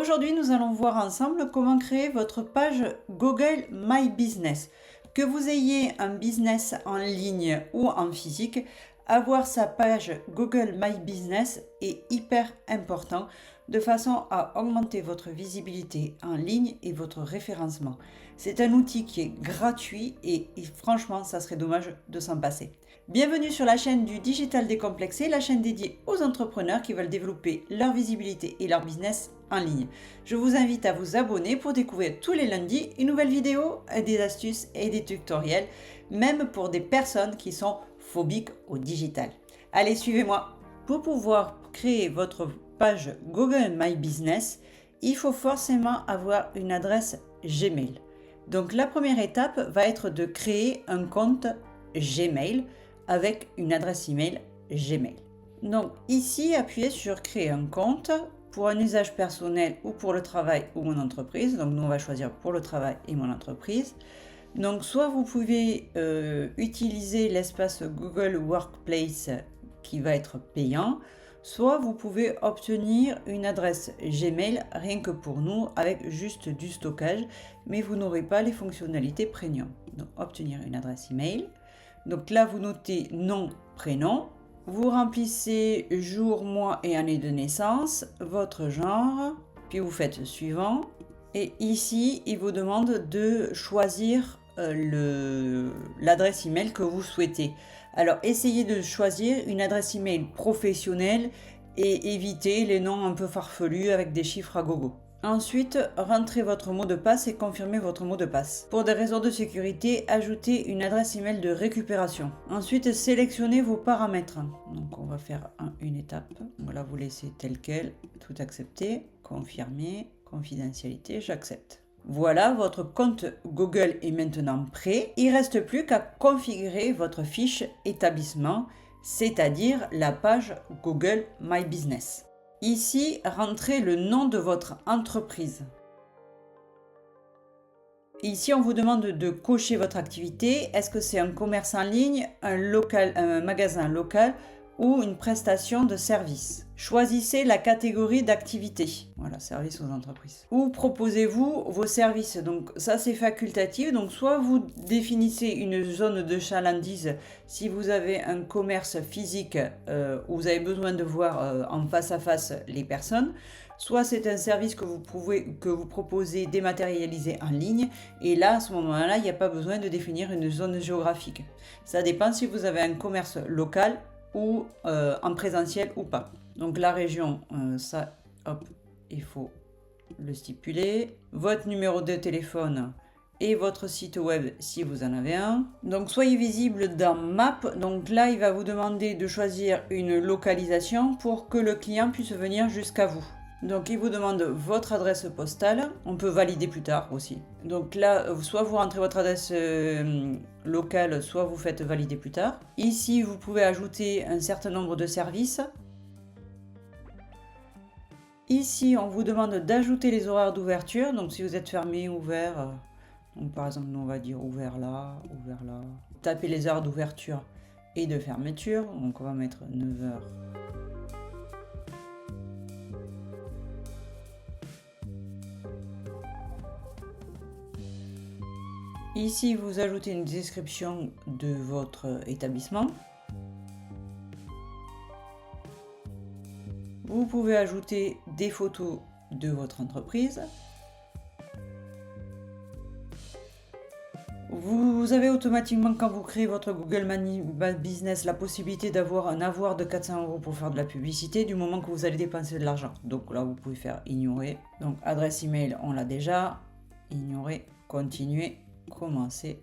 Aujourd'hui, nous allons voir ensemble comment créer votre page Google My Business. Que vous ayez un business en ligne ou en physique, avoir sa page Google My Business est hyper important de façon à augmenter votre visibilité en ligne et votre référencement. C'est un outil qui est gratuit et franchement, ça serait dommage de s'en passer. Bienvenue sur la chaîne du Digital Décomplexé, la chaîne dédiée aux entrepreneurs qui veulent développer leur visibilité et leur business en ligne. Je vous invite à vous abonner pour découvrir tous les lundis une nouvelle vidéo, des astuces et des tutoriels, même pour des personnes qui sont phobiques au digital. Allez, suivez-moi. Pour pouvoir créer votre page Google My Business, il faut forcément avoir une adresse Gmail. Donc la première étape va être de créer un compte Gmail avec une adresse email Gmail. Donc ici, appuyez sur créer un compte pour un usage personnel ou pour le travail ou mon entreprise. Donc nous, on va choisir pour le travail et mon entreprise. Donc soit vous pouvez utiliser l'espace Google Workspace qui va être payant, soit vous pouvez obtenir une adresse Gmail rien que pour nous avec juste du stockage, mais vous n'aurez pas les fonctionnalités premium. Donc obtenir une adresse email. Donc là, vous notez nom, prénom. Vous remplissez jour, mois et année de naissance, votre genre, puis vous faites suivant. Et ici, il vous demande de choisir l'adresse email que vous souhaitez. Alors, essayez de choisir une adresse email professionnelle et évitez les noms un peu farfelus avec des chiffres à gogo. Ensuite, rentrez votre mot de passe et confirmez votre mot de passe. Pour des raisons de sécurité, ajoutez une adresse email de récupération. Ensuite, sélectionnez vos paramètres. Donc, on va faire une étape. Voilà, vous laissez tel quel, tout accepter, confirmer, confidentialité, j'accepte. Voilà, votre compte Google est maintenant prêt. Il ne reste plus qu'à configurer votre fiche établissement, c'est-à-dire la page Google My Business. Ici, rentrez le nom de votre entreprise. Ici, on vous demande de cocher votre activité. Est-ce que c'est un commerce en ligne, un magasin local ou une prestation de service? Choisissez la catégorie d'activité. Voilà, service aux entreprises. Où proposez-vous vos services? Donc ça, c'est facultatif. Donc soit vous définissez une zone de chalandise si vous avez un commerce physique où vous avez besoin de voir en face à face les personnes. Soit c'est un service que vous proposez dématérialisé en ligne. Et là, à ce moment-là, il n'y a pas besoin de définir une zone géographique. Ça dépend si vous avez un commerce local ou en présentiel ou pas. Donc la région, ça, hop, il faut le stipuler. Votre numéro de téléphone et votre site web si vous en avez un. Donc soyez visible dans Map. Donc là, il va vous demander de choisir une localisation pour que le client puisse venir jusqu'à vous. Donc il vous demande votre adresse postale, on peut valider plus tard aussi. Donc là, soit vous rentrez votre adresse locale, soit vous faites valider plus tard. Ici, vous pouvez ajouter un certain nombre de services. Ici, on vous demande d'ajouter les horaires d'ouverture, donc si vous êtes fermé, ouvert, donc par exemple, nous on va dire ouvert là. Tapez les heures d'ouverture et de fermeture, donc on va mettre 9h. Ici, vous ajoutez une description de votre établissement. Vous pouvez ajouter des photos de votre entreprise. Vous avez automatiquement, quand vous créez votre Google My Business, la possibilité d'avoir un avoir de 400 € pour faire de la publicité du moment que vous allez dépenser de l'argent. Donc là, vous pouvez faire ignorer. Donc adresse email, on l'a déjà. Ignorer, continuer. Commencer.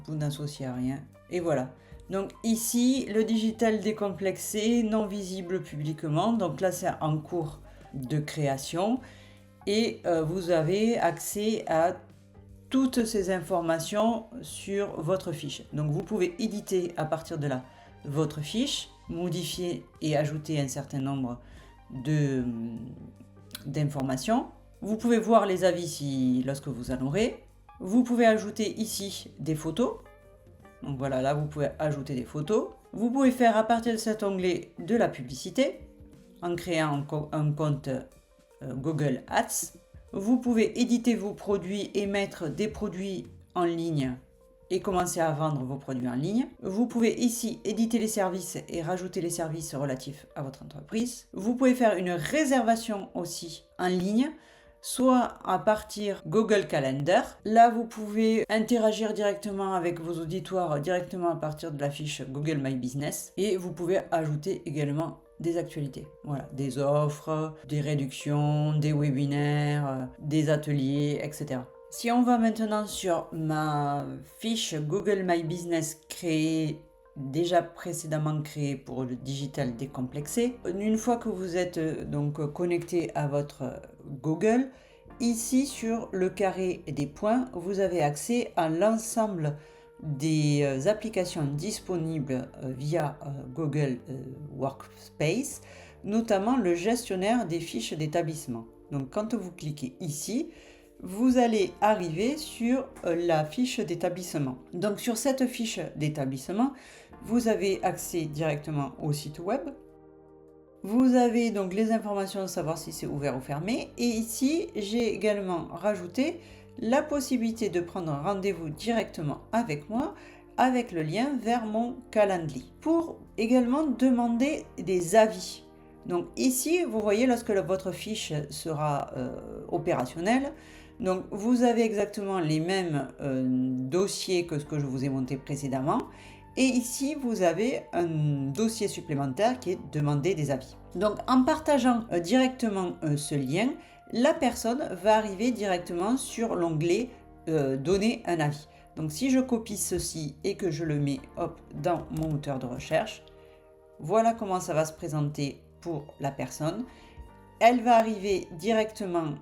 Vous n'associez à rien. Et voilà. Donc ici, le digital décomplexé, non visible publiquement. Donc là, c'est en cours de création. Et vous avez accès à toutes ces informations sur votre fiche. Donc vous pouvez éditer à partir de là votre fiche, modifier et ajouter un certain nombre d'informations. Vous pouvez voir les avis lorsque vous en aurez. Vous pouvez ajouter ici des photos. Donc voilà, là vous pouvez ajouter des photos. Vous pouvez faire à partir de cet onglet de la publicité. en créant un compte Google Ads. Vous pouvez éditer vos produits et mettre des produits en ligne et commencer à vendre vos produits en ligne. Vous pouvez ici éditer les services et rajouter les services relatifs à votre entreprise. Vous pouvez faire une réservation aussi en ligne, soit à partir Google Calendar. Là, vous pouvez interagir directement avec vos auditoires directement à partir de la fiche Google My Business et vous pouvez ajouter également des actualités. Voilà, des offres, des réductions, des webinaires, des ateliers, etc. Si on va maintenant sur ma fiche Google My Business déjà précédemment créée pour le digital décomplexé, une fois que vous êtes donc connecté à votre Google, ici sur le carré des points, vous avez accès à l'ensemble des applications disponibles via Google Workspace, notamment le gestionnaire des fiches d'établissement. Donc quand vous cliquez ici, vous allez arriver sur la fiche d'établissement. Donc sur cette fiche d'établissement, vous avez accès directement au site web. Vous avez donc les informations de savoir si c'est ouvert ou fermé. Et ici, j'ai également rajouté la possibilité de prendre un rendez-vous directement avec moi avec le lien vers mon calendrier. Pour également demander des avis. Donc ici, vous voyez lorsque votre fiche sera opérationnelle, donc vous avez exactement les mêmes dossiers que ce que je vous ai monté précédemment. Et ici, vous avez un dossier supplémentaire qui est demander des avis. Donc en partageant directement ce lien, la personne va arriver directement sur l'onglet donner un avis. Donc si je copie ceci et que je le mets dans mon moteur de recherche, voilà comment ça va se présenter pour la personne. Elle va arriver directement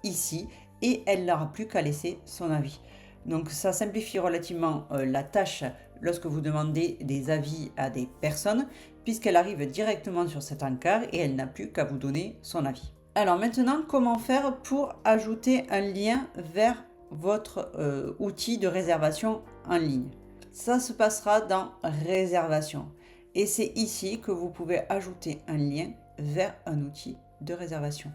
ici et elle n'aura plus qu'à laisser son avis. Donc ça simplifie relativement la tâche lorsque vous demandez des avis à des personnes, puisqu'elle arrive directement sur cet encart et elle n'a plus qu'à vous donner son avis. Alors maintenant, comment faire pour ajouter un lien vers votre outil de réservation en ligne? Ça se passera dans réservation. Et c'est ici que vous pouvez ajouter un lien vers un outil de réservation.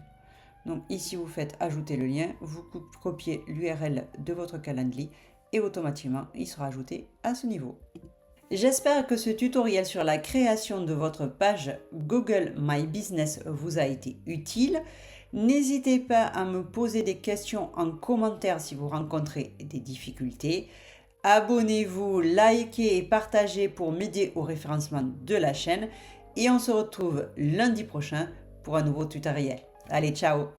Donc ici, vous faites ajouter le lien, vous copiez l'URL de votre calendrier et automatiquement, il sera ajouté à ce niveau. J'espère que ce tutoriel sur la création de votre page Google My Business vous a été utile. N'hésitez pas à me poser des questions en commentaire si vous rencontrez des difficultés. Abonnez-vous, likez et partagez pour m'aider au référencement de la chaîne. Et on se retrouve lundi prochain pour un nouveau tutoriel. Allez, ciao!